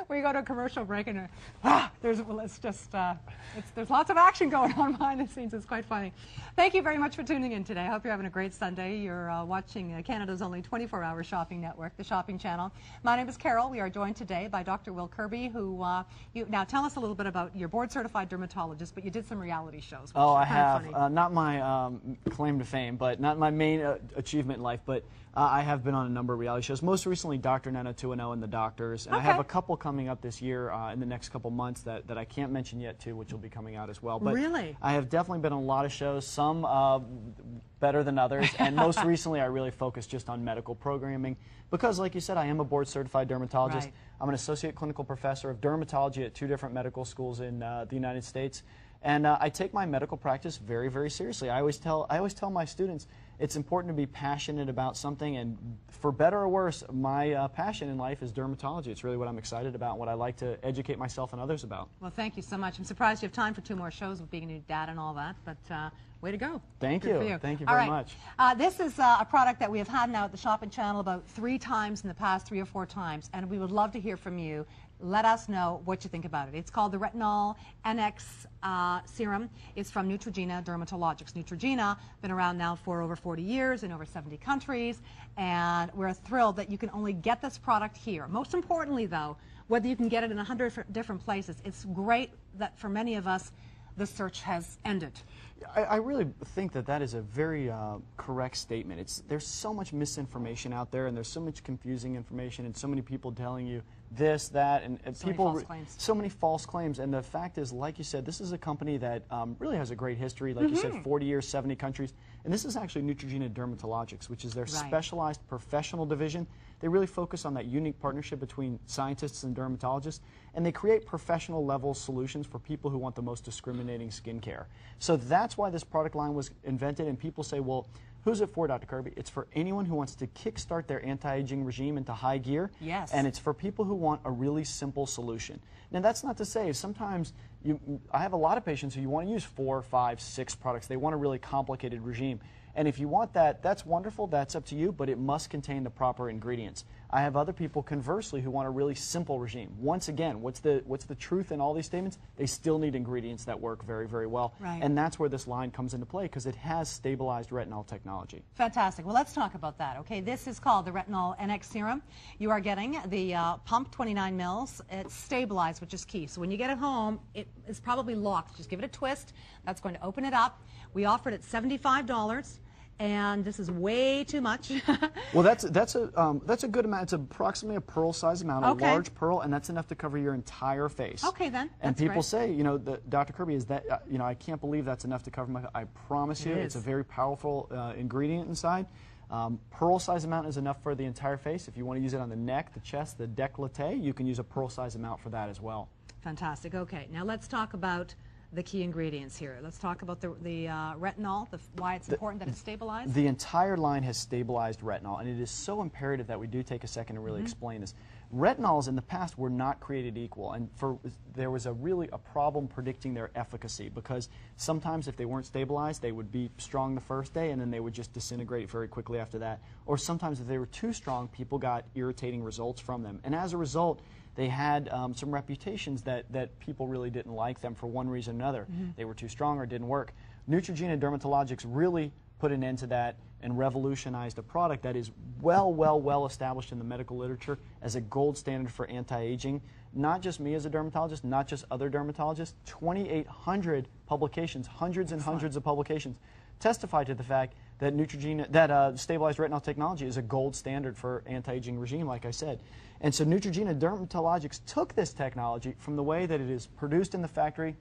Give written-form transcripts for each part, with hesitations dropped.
we go to a commercial break and there's lots of action going on behind the scenes. It's quite funny. Thank you very much for tuning in today. I hope you're having a great Sunday. You're watching Canada's only 24-hour shopping network, the Shopping Channel. My name is Carol. We are joined today by Dr. Will Kirby, who now tell us a little bit about your board-certified dermatologist, but you did some reality shows. Oh, I have. Not my claim to fame, but not my main achievement in life, but I have been on a number of reality shows, most recently Dr. 90210 and The Doctors, and I have a couple coming up this year in the next couple months that I can't mention yet too, which will be coming out as well. But really? I have definitely been on a lot of shows, some better than others, and most recently I really focused just on medical programming because, like you said, I am a board-certified dermatologist. Right. I'm an associate clinical professor of dermatology at 2 different medical schools in the United States. And I take my medical practice very, very seriously. I always tell my students it's important to be passionate about something, and for better or worse, my passion in life is dermatology. It's really what I'm excited about and what I like to educate myself and others about. Well, thank you so much. I'm surprised you have time for 2 more shows with being a new dad and all that, but way to go. Thank Good you. for you. Thank you all very right. much. This is a product that we have had now at the Shopping Channel about 3 times in the past, 3 or 4 times, and we would love to hear from you. Let us know what you think about it. It's called the Retinol NX Serum. It's from Neutrogena Dermatologics. Neutrogena, been around now for over 40 years in over 70 countries, and we're thrilled that you can only get this product here. Most importantly, though, whether you can get it in 100 different places, it's great that for many of us, the search has ended. I really think that is a very correct statement. There's so much misinformation out there, and there's so much confusing information, and so many people telling you this, that, and so many false claims. And the fact is, like you said, this is a company that really has a great history. Like you said, 40 years, 70 countries. And this is actually Neutrogena Dermatologics, which is their specialized professional division. They really focus on that unique partnership between scientists and dermatologists, and they create professional level solutions for people who want the most discriminating skincare. So that's why this product line was invented, and people say, well, who's it for, Dr. Kirby? It's for anyone who wants to kickstart their anti-aging regime into high gear. Yes. And it's for people who want a really simple solution. Now, that's not to say sometimes I have a lot of patients who you want to use 4, 5, 6 products. They want a really complicated regime. And if you want that, that's wonderful, that's up to you, but it must contain the proper ingredients. I have other people, conversely, who want a really simple regime. Once again, what's the truth in all these statements? They still need ingredients that work very, very well. Right. And that's where this line comes into play, because it has stabilized retinol technology. Fantastic. Well, let's talk about that. Okay, this is called the Retinol NX Serum. You are getting the pump 29 mils. It's stabilized, which is key. So when you get it home, it is probably locked. Just give it a twist. That's going to open it up. We offered it $75. And this is way too much. Well, that's a good amount. It's approximately a pearl-sized amount, a large pearl, and that's enough to cover your entire face. Okay, then. And people say, Dr. Kirby, is that, I can't believe that's enough to cover my. I promise you, it's a very powerful ingredient inside. Pearl-sized amount is enough for the entire face. If you want to use it on the neck, the chest, the décolleté, you can use a pearl-sized amount for that as well. Fantastic. Okay, now let's talk about the key ingredients here. Let's talk about the retinol, why it's important that it's stabilized. The entire line has stabilized retinol, and it is so imperative that we do take a second to really explain this. Retinols in the past were not created equal, and there was a problem predicting their efficacy, because sometimes if they weren't stabilized, they would be strong the first day and then they would just disintegrate very quickly after that. Or sometimes if they were too strong, people got irritating results from them. And as a result, they had some reputations that people really didn't like them for one reason or another. They were too strong or didn't work. Neutrogena Dermatologics really put an end to that and revolutionized a product that is well established in the medical literature as a gold standard for anti-aging. Not just me as a dermatologist, not just other dermatologists, 2,800 publications, hundreds and hundreds of publications testify to the fact that stabilized retinol technology is a gold standard for anti-aging regime, like I said. And so Neutrogena Dermatologics took this technology from the way that it is produced in the factory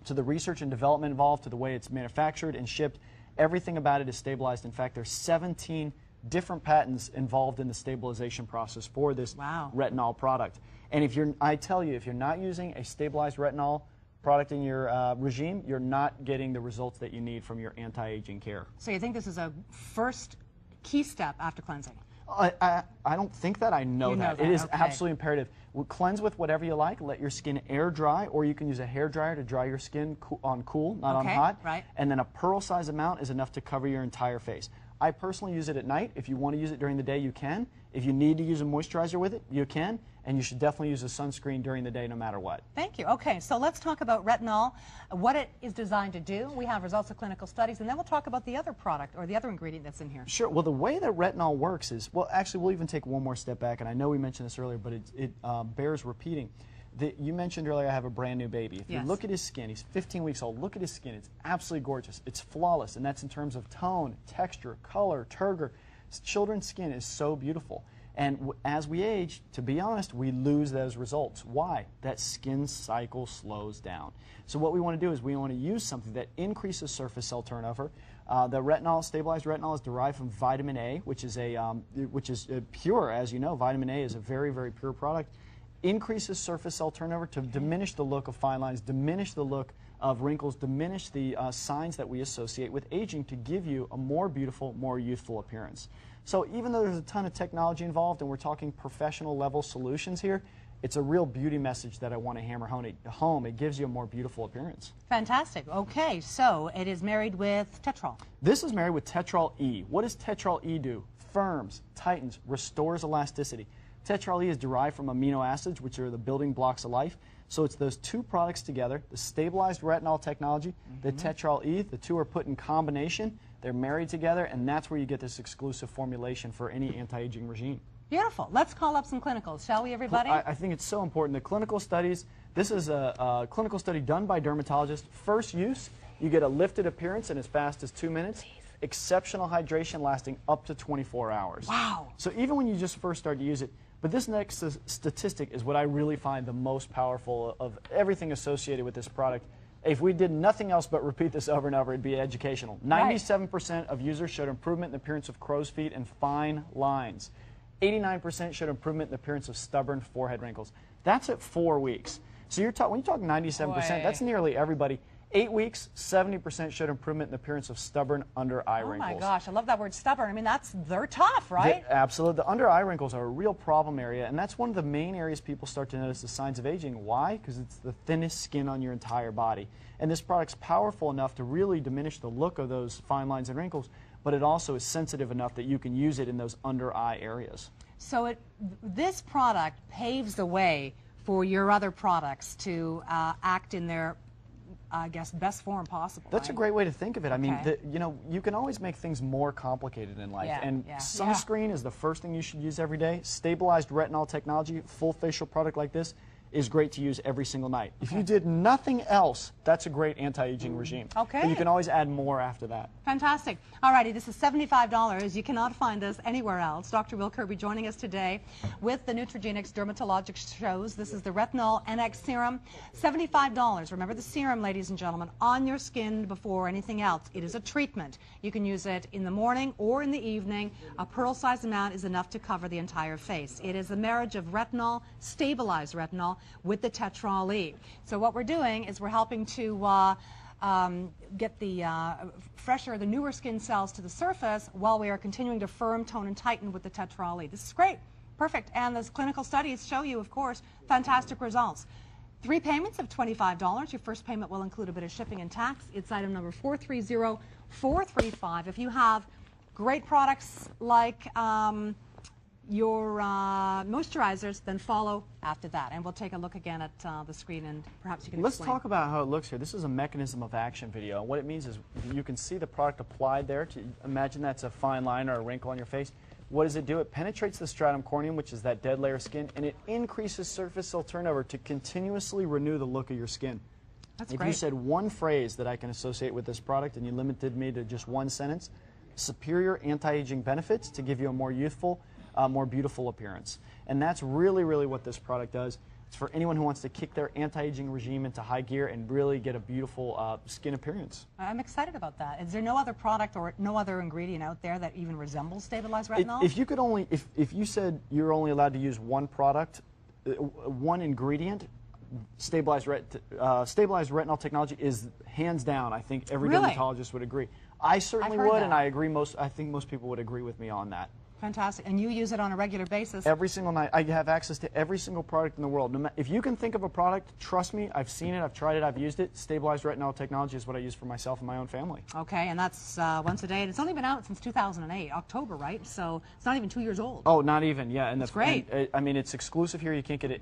to the research and development involved to the way it's manufactured and shipped. Everything about it is stabilized. In fact, there's 17 different patents involved in the stabilization process for this retinol product. And I tell you, if you're not using a stabilized retinol product in your regime, you're not getting the results that you need from your anti-aging care. So you think this is a first key step after cleansing? I don't think that. I know that. It is absolutely imperative. Cleanse with whatever you like. Let your skin air dry, or you can use a hair dryer to dry your skin on cool, not on hot. Right. And then a pearl-sized amount is enough to cover your entire face. I personally use it at night. If you want to use it during the day, you can. If you need to use a moisturizer with it, you can. and you should definitely use a sunscreen during the day no matter what. Thank you. Okay, so let's talk about retinol, what it is designed to do. We have results of clinical studies, and then we'll talk about the other product or the other ingredient that's in here. Sure. Well, the way that retinol works is, well, actually, we'll even take one more step back, and I know we mentioned this earlier, but it bears repeating. You mentioned earlier I have a brand new baby. If you look at his skin, he's 15 weeks old, look at his skin. It's absolutely gorgeous. It's flawless, and that's in terms of tone, texture, color, turgor. Children's skin is so beautiful. And as we age, to be honest, we lose those results. Why? That skin cycle slows down. So what we want to do is we want to use something that increases surface cell turnover. The retinol, stabilized retinol, is derived from vitamin A, which is pure. As you know, vitamin A is a very, very pure product. Increases surface cell turnover to diminish the look of fine lines, diminish the look of wrinkles, diminish the signs that we associate with aging to give you a more beautiful, more youthful appearance. So even though there's a ton of technology involved and we're talking professional level solutions here, it's a real beauty message that I want to hammer home. It gives you a more beautiful appearance. Fantastic. Okay, so it is married with Tetrol. This is married with Tetrol E. What does Tetrol E do? Firms, tightens, restores elasticity. Tetrol E is derived from amino acids, which are the building blocks of life. So it's those two products together, the stabilized retinol technology, the Tetrol E, the two are put in combination, they're married together, and that's where you get this exclusive formulation for any anti-aging regime. Beautiful. Let's call up some clinicals, shall we, everybody? I think it's so important. The clinical studies, this is a clinical study done by dermatologists. First use, you get a lifted appearance in as fast as 2 minutes. Exceptional hydration lasting up to 24 hours. Wow. So even when you just first start to use it, but this next statistic is what I really find the most powerful of everything associated with this product. If we did nothing else but repeat this over and over, it'd be educational. 97% of users showed improvement in the appearance of crow's feet and fine lines. 89% showed improvement in the appearance of stubborn forehead wrinkles. That's at 4 weeks. So when you talk 97%, that's nearly everybody. 8 weeks, 70% showed improvement in the appearance of stubborn under-eye wrinkles. Oh my gosh, I love that word stubborn. I mean, they're tough, right? Absolutely. The under-eye wrinkles are a real problem area, and that's one of the main areas people start to notice the signs of aging. Why? Because it's the thinnest skin on your entire body. And this product's powerful enough to really diminish the look of those fine lines and wrinkles, but it also is sensitive enough that you can use it in those under-eye areas. So this product paves the way for your other products to act in their I guess, best form possible. That's a great way to think of it. I mean, you can always make things more complicated in life. And sunscreen is the first thing you should use every day. Stabilized retinol technology, full facial product like this, is great to use every single night. If you did nothing else, that's a great anti-aging regime. But you can always add more after that. Fantastic. All righty, this is $75. You cannot find this anywhere else. Dr. Will Kirby joining us today with the Neutrogena Dermatologics shows. This is the Retinol NX Serum. $75. Remember the serum, ladies and gentlemen, on your skin before anything else. It is a treatment. You can use it in the morning or in the evening. A pearl-sized amount is enough to cover the entire face. It is a marriage of retinol, stabilized retinol, with the Tetrol E. So what we're doing is we're helping to get the fresher, the newer skin cells to the surface while we are continuing to firm, tone, and tighten with the Tetrol E. This is great. Perfect. And those clinical studies show you, of course, fantastic results. 3 payments of $25. Your first payment will include a bit of shipping and tax. It's item number 430435. If you have great products like your moisturizers, then follow after that. And we'll take a look again at the screen, and perhaps you can Let's explain. talk about how it looks here. This is a mechanism of action video. And what it means is you can see the product applied there. Imagine that's a fine line or a wrinkle on your face. What does it do? It penetrates the stratum corneum, which is that dead layer of skin, and it increases surface cell turnover to continuously renew the look of your skin. That's great. great. If you said one phrase that I can associate with this product and you limited me to just one sentence, superior anti-aging benefits to give you a more youthful, more beautiful appearance. And that's really, really what this product does. It's for anyone who wants to kick their anti-aging regime into high gear and really get a beautiful skin appearance. I'm excited about that. Is there no other product or no other ingredient out there that even resembles stabilized retinol? If you could only, if you said you're only allowed to use one product, one ingredient, stabilized retinol technology is hands down. I think every dermatologist would agree. I certainly would, and I think most people would agree with me on that. Fantastic. And you use it on a regular basis? Every single night. I have access to every single product in the world. If you can think of a product, trust me, I've seen it, I've tried it, I've used it. Stabilized retinol technology is what I use for myself and my own family. Okay, and that's once a day. And it's only been out since 2008, October, right? So it's not even 2 years old. Oh, not even, yeah. And that's great. I mean, it's exclusive here. You can't get it